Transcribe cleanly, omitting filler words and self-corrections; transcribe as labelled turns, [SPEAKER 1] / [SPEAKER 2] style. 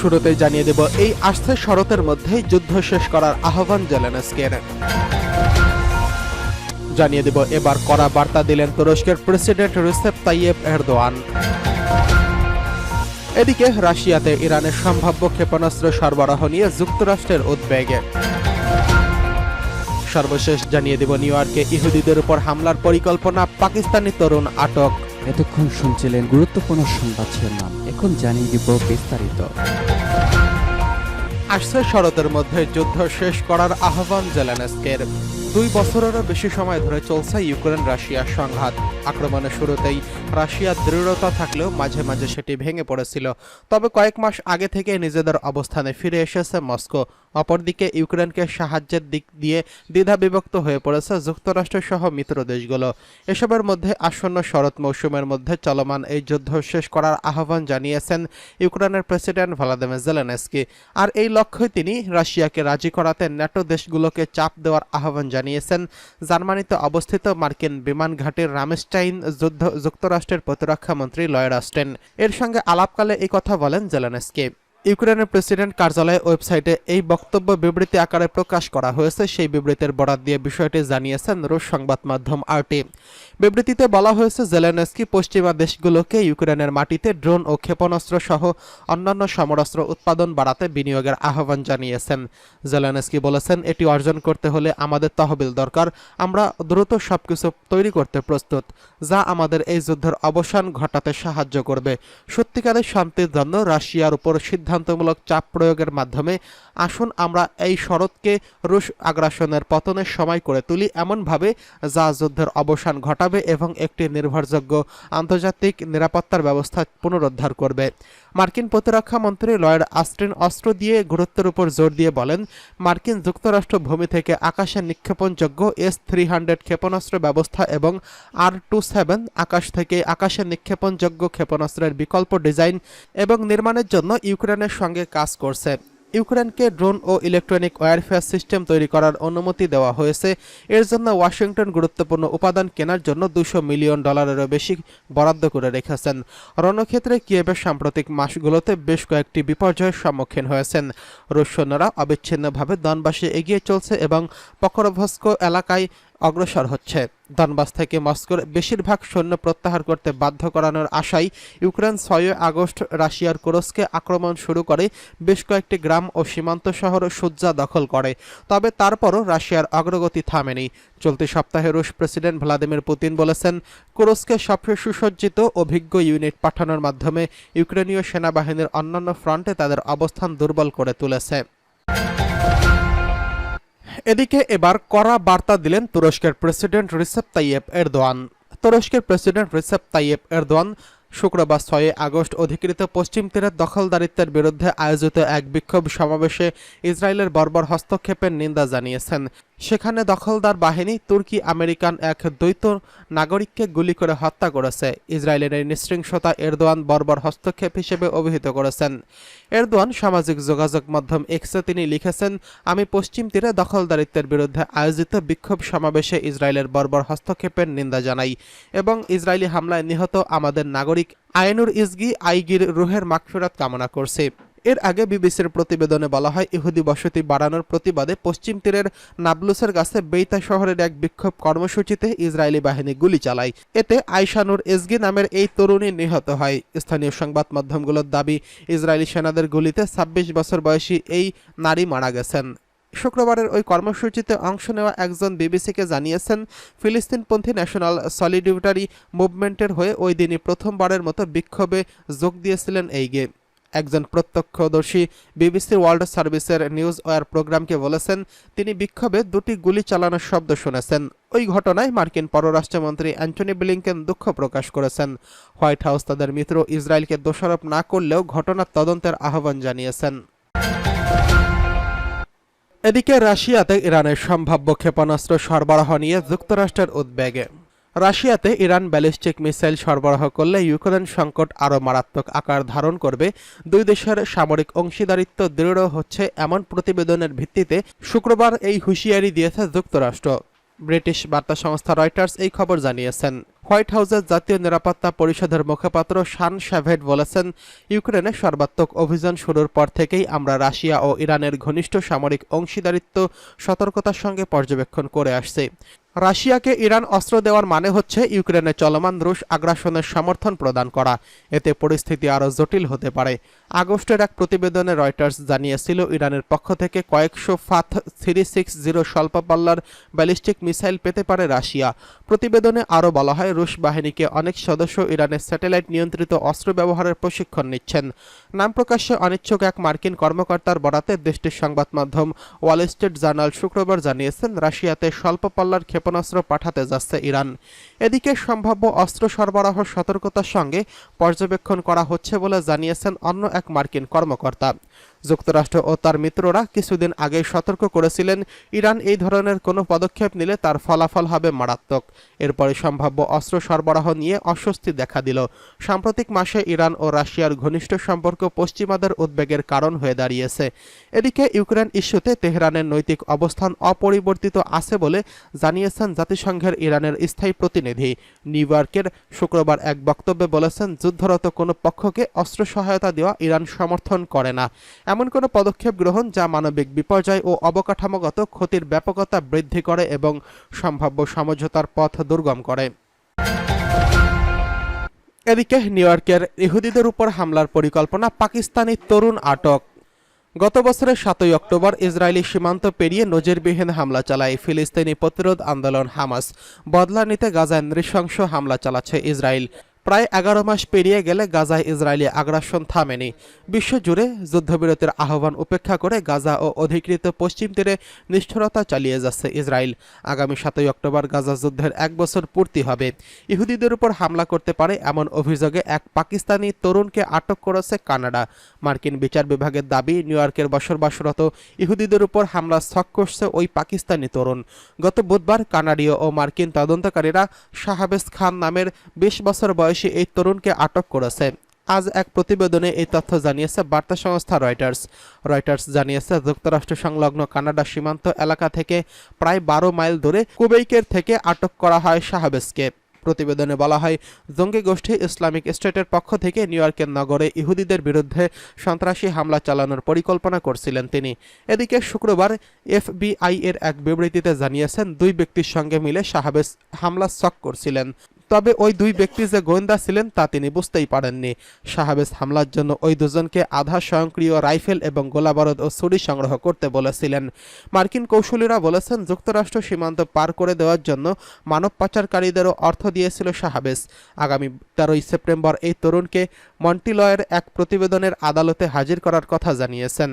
[SPEAKER 1] শুরুতেই জানিয়ে দেব এই আস্থার শরতের মধ্যেই যুদ্ধ শেষ করার আহ্বান জেলেনস্কির। জানিয়ে দেব এবার কড়া বার্তা দিলেন তুরস্কের প্রেসিডেন্ট রিসেপ তাইয়েপ এরদোয়ান। এদিকে রাশিয়াতে ইরানের সম্ভাব্য ক্ষেপণাস্ত্র সরবরাহ নিয়ে যুক্তরাষ্ট্রের উদ্বেগে। সর্বশেষ জানিয়ে দেব নিউ ইয়র্কে ইহুদিদের উপর হামলার পরিকল্পনা, পাকিস্তানি তরুণ আটক।
[SPEAKER 2] এতক্ষণ শুনছিলেন গুরুত্বপূর্ণ সংবাদ শিরোনাম, এখন জানিয়ে দিব বিস্তারিত।
[SPEAKER 1] আসছে শরতের মধ্যে যুদ্ধ শেষ করার আহ্বান জেলেনস্কির। 2 বছরেরও বেশি সময় ধরে চলছে ইউক্রেন রাশিয়া সংঘাত। আক্রমণের শুরুতেই রাশিয়ার দৃঢ়তা থাকলেও মাঝে মাঝে সেটি ভেঙে পড়েছিল। তবে কয়েক মাস আগে থেকে নিজেদের অবস্থানে ফিরে এসেছে মস্কো। অপরদিকে ইউক্রেনকে সাহায্যের দিক দিয়ে দ্বিধাবিভক্ত হয়ে পড়েছে যুক্তরাষ্ট্র সহ মিত্র দেশগুলো। এসবের মধ্যে আসন্ন শরৎ মৌসুমের মধ্যে চলমান এই যুদ্ধ শেষ করার আহ্বান জানিয়েছেন ইউক্রেনের প্রেসিডেন্ট ভলোদিমির জেলেনস্কি। আর এই লক্ষ্যে তিনি রাশিয়াকে রাজি করাতে ন্যাটো দেশগুলোকে চাপ দেওয়ার আহ্বান জানিয়েছেন জার্মানিতে অবস্থিত মার্কিন বিমান ঘাঁটির রামস্টাইন যুক্তরাষ্ট্রের প্রতিরক্ষা মন্ত্রী লয়েড অস্টিন এর সঙ্গে আলাপকালে এই কথা বলেন জেলেনস্কি। ইউক্রেনের প্রেসিডেন্ট কার্যালয়ের ওয়েবসাইটে এই বক্তব্য বিবৃতি আকারে প্রকাশ করা হয়েছে। সেই বিবৃতির বরাত দিয়ে বিষয়টি জানিয়েছেন রুশ সংবাদ মাধ্যম আরটি। বিবৃতিতে বলা হয়েছে জেলেনস্কি পশ্চিমা দেশগুলোকে ইউক্রেনের মাটিতে ড্রোন ও ক্ষেপণাস্ত্র সহ অন্যান্য সমরাস্ত্র উৎপাদন বাড়াতে বিনিয়োগের আহ্বান জানিয়েছেন। জেলেনস্কি বলেছেন, এটি অর্জন করতে হলে আমাদের তহবিল দরকার। আমরা দ্রুত সবকিছু তৈরি করতে প্রস্তুত, যা আমাদের এই যুদ্ধের অবসান ঘটাতে সাহায্য করবে। সত্যিকারের শান্তির জন্য রাশিয়ার উপর সিদ্ধান্তমূলক চাপ প্রয়োগের মাধ্যমে আসুন আমরা এই শরৎকে রুশ আগ্রাসনের পতনের সময় করে তুলি, এমনভাবে যা যুদ্ধের অবসান ঘটাবে এবং একটি নির্ভরযোগ্য আন্তর্জাতিক নিরাপত্তার ব্যবস্থা পুনরুদ্ধার করবে। মার্কিন প্রতিরক্ষা মন্ত্রী লয়েড অস্টিন অস্ত্র দিয়ে গুরুত্বের উপর জোর দিয়ে বলেন, মার্কিন যুক্তরাষ্ট্র ভূমি থেকে আকাশে নিক্ষেপণযোগ্য S-300 ক্ষেপণাস্ত্র ব্যবস্থা এবং R-27 আকাশ থেকে আকাশে নিক্ষেপণযোগ্য ক্ষেপণাস্ত্রের বিকল্প ডিজাইন এবং নির্মাণের জন্য ইউক্রেনের সঙ্গে কাজ করছে। ইউক্রেনকে ড্রোন ও ইলেকট্রনিক ওয়্যারফেয়ার সিস্টেম তৈরি করার অনুমতি দেওয়া হয়েছে। এর জন্য ওয়াশিংটন গুরুত্বপূর্ণ উপাদান কেনার জন্য $200 মিলিয়ন বেশি বরাদ্দ করে রেখেছেন। রণক্ষেত্রে কিয়েভের সাম্প্রতিক মাসগুলোতে বেশ কয়েকটি বিপর্যয়ের সম্মুখীন হয়েছেন। রুশ সৈন্যরা অবিচ্ছিন্নভাবে দনবাসে এগিয়ে চলছে এবং পকরভস্ক এলাকায় অগ্রসর হচ্ছে। দনবাস থেকে মস্কোর বেশিরভাগ সৈন্য প্রত্যাহার করতে বাধ্য করানোর আশায় ইউক্রেন 6 আগস্ট রাশিয়ার কুরস্কে আক্রমণ শুরু করে বেশ কয়েকটি গ্রাম ও সীমান্ত শহর সুজ্জা দখল করে। তবে তারপরও রাশিয়ার অগ্রগতি থামেনি। চলতি সপ্তাহে রুশ প্রেসিডেন্ট ভ্লাদিমির পুতিন বলেছেন, কুরস্কে সবচেয়ে সুসজ্জিত অভিজ্ঞ ইউনিট পাঠানোর মাধ্যমে ইউক্রেনীয় সেনাবাহিনীর অন্যান্য ফ্রন্টে তাদের অবস্থান দুর্বল করে তুলেছে। এদিকে এবার কড়া বার্তা দিলেন তুরস্কের প্রেসিডেন্ট রিসেপ তাইয়েপ এরদোয়ান। তুরস্কের প্রেসিডেন্ট রিসেপ তাইয়েপ এরদোয়ান শুক্রবার 6 আগস্ট অধিকৃত পশ্চিম তীরের দখলদারিত্বের বিরুদ্ধে আয়োজিত এক বিক্ষোভ সমাবেশে ইসরায়েলের বর্বর হস্তক্ষেপের নিন্দা জানিয়েছেন। সেখানে দখলদার বাহিনী তুর্কি আমেরিকান এক দ্বৈত নাগরিককে গুলি করে হত্যা করেছে। ইসরায়েলের এই নৃশংসতা এরদোয়ান বর্বর হস্তক্ষেপ হিসেবে অভিহিত করেছেন। এরদোয়ান সামাজিক যোগাযোগ মাধ্যম এক্সে তিনি লিখেছেন, আমি পশ্চিম তীরে দখলদারিত্বের বিরুদ্ধে আয়োজিত বিক্ষোভ সমাবেশে ইসরায়েলের বর্বর হস্তক্ষেপের নিন্দা জানাই এবং ইসরায়েলি হামলায় নিহত আমাদের নাগরিক আইনুর ইজগি আইগির রুহের মাগফিরাত কামনা করছি। এর আগে বিবিসির প্রতিবেদনে বলা হয়, ইহুদি বসতি বাড়ানোর প্রতিবাদে পশ্চিম তীরের নাবলুসের কাছে বেইতা শহরের এক বিক্ষোভ কর্মসূচিতে ইসরায়েলি বাহিনী গুলি চালায়। এতে আয়শানুর ইজগি নামের এই তরুণী নিহত হয়। স্থানীয় সংবাদ মাধ্যমগুলোর দাবি, ইসরায়েলি সেনাদের গুলিতে 26 বছর বয়সী এই নারী মারা গেছেন। শুক্রবারের ওই কর্মসূচিতে অংশ নেওয়া একজন বিবিসিকে জানিয়েছেন, ফিলিস্তিনপন্থী ন্যাশনাল সলিডারিটি মুভমেন্টের হয়ে ওই দিনই প্রথমবারের মতো বিক্ষোভে যোগ দিয়েছিলেন এই গে। একজন প্রত্যক্ষদর্শী বিবিসি ওয়ার্ল্ড সার্ভিসের নিউজ ওয়ার প্রোগ্রামকে বলেছেন, তিনি বিক্ষোভে 2টি গুলি চালানোর শব্দ শুনেছেন। ওই ঘটনায় মার্কিন পররাষ্ট্রমন্ত্রী অ্যান্টনি ব্লিংকেন দুঃখ প্রকাশ করেছেন। হোয়াইট হাউস তাদের মিত্র ইসরায়েলকে দোষারোপ না করলেও ঘটনার তদন্তের আহ্বান জানিয়েছেন। এদিকে রাশিয়াতে ইরানের সম্ভাব্য ক্ষেপণাস্ত্র সরবরাহ নিয়ে যুক্তরাষ্ট্রের উদ্বেগে। রাশিয়াতে ইরান ব্যালিস্টিক মিসাইল সরবরাহ করলে ইউক্রেন সংকট আরও মারাত্মক আকার ধারণ করবে। দুই দেশের সামরিক অংশীদারিত্ব দৃঢ় হচ্ছে এমন প্রতিবেদনের ভিত্তিতে শুক্রবার এই হুঁশিয়ারি দিয়েছে যুক্তরাষ্ট্র। ব্রিটিশ বার্তা সংস্থা রয়টার্স এই খবর জানিয়েছেন। হোয়াইট হাউসের জাতীয় নিরাপত্তা পরিষদের মুখপাত্র শান শ্যাভেট বলেছেন, ইউক্রেনে সর্বাত্মক অভিযান শুরুর পর থেকেই আমরা রাশিয়া ও ইরানের ঘনিষ্ঠ সামরিক অংশীদারিত্ব সতর্কতার সঙ্গে পর্যবেক্ষণ করে আসছি। রাশিয়াকে ইরান অস্ত্র দেওয়ার মানে হচ্ছে ইউক্রেনে চলমান রুশ আগ্রাসনের সমর্থন প্রদান করা। এতে পরিস্থিতি আরও জটিল হতে পারে। আগস্টের এক প্রতিবেদনে রয়টার্স জানিয়েছিল, ইরানের পক্ষ থেকে কয়েকশো ফাথ 360 স্বল্পপাল্লার ব্যালিস্টিক মিসাইল পেতে পারে রাশিয়া। প্রতিবেদনে আরও বলা হয়, রুশ বাহিনীকে অনেক সদস্য ইরানের স্যাটেলাইট নিয়ন্ত্রিত অস্ত্র ব্যবহারের প্রশিক্ষণ নিচ্ছেন। নাম প্রকাশ্যে অনিচ্ছুক এক মার্কিন কর্মকর্তার বরাতে দেশটির সংবাদ মাধ্যম ওয়াল স্ট্রিট জার্নাল শুক্রবার জানিয়েছেন, রাশিয়াতে স্বল্পপাল্লার ক্ষেপণাস্ত্র পাঠাতে যাচ্ছে ইরান। এদিকে সম্ভাব্য অস্ত্র সরবরাহ সতর্কতার সঙ্গে পর্যবেক্ষণ করা হচ্ছে বলে জানিয়েছেন অন্য এক মার্কিন কর্মকর্তা। যুক্তরাষ্ট্র ও তার মিত্ররা কিছুদিন আগেই সতর্ক করেছিলেন, ইরান এই ধরনের কোনো পদক্ষেপ নিলে তার ফলাফল হবে মারাত্মক। এরপরে সম্ভাব্য অস্ত্র সরবরাহ নিয়ে অস্বস্তি দেখা দিল। সাম্প্রতিক মাসে ইরান ও রাশিয়ার ঘনিষ্ঠ সম্পর্ক পশ্চিমাদের উদ্বেগের কারণ হয়ে দাঁড়িয়েছে। এদিকে ইউক্রেন ইস্যুতে তেহরানের নৈতিক অবস্থান অপরিবর্তিত আছে বলে জানিয়েছেন জাতিসংঘের ইরানের স্থায়ী প্রতিনিধি। নিউ ইয়র্কের শুক্রবার এক বক্তব্যে বলেছেন, যুদ্ধরত কোনো পক্ষকে অস্ত্র সহায়তা দেওয়া ইরান সমর্থন করে না। এমন কোনো পদক্ষেপ গ্রহণ যা মানবিক বিপর্যয় ও অবকাঠামোগত ক্ষতির ব্যাপকতা বৃদ্ধি করে এবং সম্ভাব্য সমঝোতার পথ দুর্গম করে। এদিকে নিউ ইয়র্কের ইহুদিদের উপর হামলার পরিকল্পনা, পাকিস্তানি তরুণ আটক। গত বছরের 7 অক্টোবর ইসরায়েলি সীমান্ত পেরিয়ে নজিরবিহীন হামলা চালায় ফিলিস্তিনি প্রতিরোধ আন্দোলন হামাস। বদলা নিতে গাজায় নৃশংস হামলা চালাচ্ছে ইসরায়েল। প্রায় 11 মাস পেরিয়ে গেলে গাজায় ইসরায়েলি আগ্রাসন থামেনি। বিশ্বজুড়ে যুদ্ধবিরতির আহ্বান উপেক্ষা করে গাজা ও অধিকৃত পশ্চিম তীরে নিষ্ঠুরতা চালিয়ে যাচ্ছে ইসরায়েল। আগামী 7 অক্টোবর গাজা যুদ্ধের 1 বছর পূর্তি হবে। ইহুদিদের উপর হামলা করতে পারে এমন অভিযোগে এক পাকিস্তানি তরুণকে আটক করেছে কানাডা। মার্কিন বিচার বিভাগের দাবি, নিউ ইয়র্কের বসবাসরত ইহুদিদের উপর হামলা ছক করছে ওই পাকিস্তানি তরুণ। গত বুধবার কানাডীয় ও মার্কিন তদন্তকারীরা শাহাবেজ খান নামের 20 বছর বয়সী এই তরুণকে আটক করেছে। আজ এক প্রতিবেদনে এই তথ্য জানিয়েছে বার্তা সংস্থা রয়টার্স জানিয়েছে, যুক্তরাষ্ট্র সংলগ্ন কানাডা সীমান্ত এলাকা থেকে প্রায় 12 মাইল দূরে কুবেইকের থেকে আটক করা হয় শাহাবেজকে। প্রতিবেদনে বলা হয়, জঙ্গি গোষ্ঠী ইসলামিক স্টেটের পক্ষ থেকে নিউ ইয়র্কের নগরে ইহুদিদের বিরুদ্ধে সন্ত্রাসী হামলা চালানোর পরিকল্পনা করছিলেন তিনি। এদিকে শুক্রবার এফবিআই এর এক বিবৃতিতে জানিয়েছেন, 2 ব্যক্তির সঙ্গে মিলে শাহাবেজ হামলা ছক করছিলেন। তবে ওই 2 ব্যক্তি যে গোয়েন্দা ছিলেন তা তিনি বুঝতেই পারেননি। শাহাবেজ হামলার জন্য ওই দুজনকে আধা স্বয়ংক্রিয় রাইফেল এবং গোলাবারুদ ও ছুরি সংগ্রহ করতে বলেছিলেন। মার্কিন কৌশলীরা বলেছেন, যুক্তরাষ্ট্র সীমান্ত পার করে দেওয়ার জন্য মানব পাচারকারীদেরও অর্থ দিয়েছিল শাহাবেজ। আগামী 13 সেপ্টেম্বর এই তরুণকে মন্টিলয়ের এক প্রতিবেদনের আদালতে হাজির করার কথা জানিয়েছেন।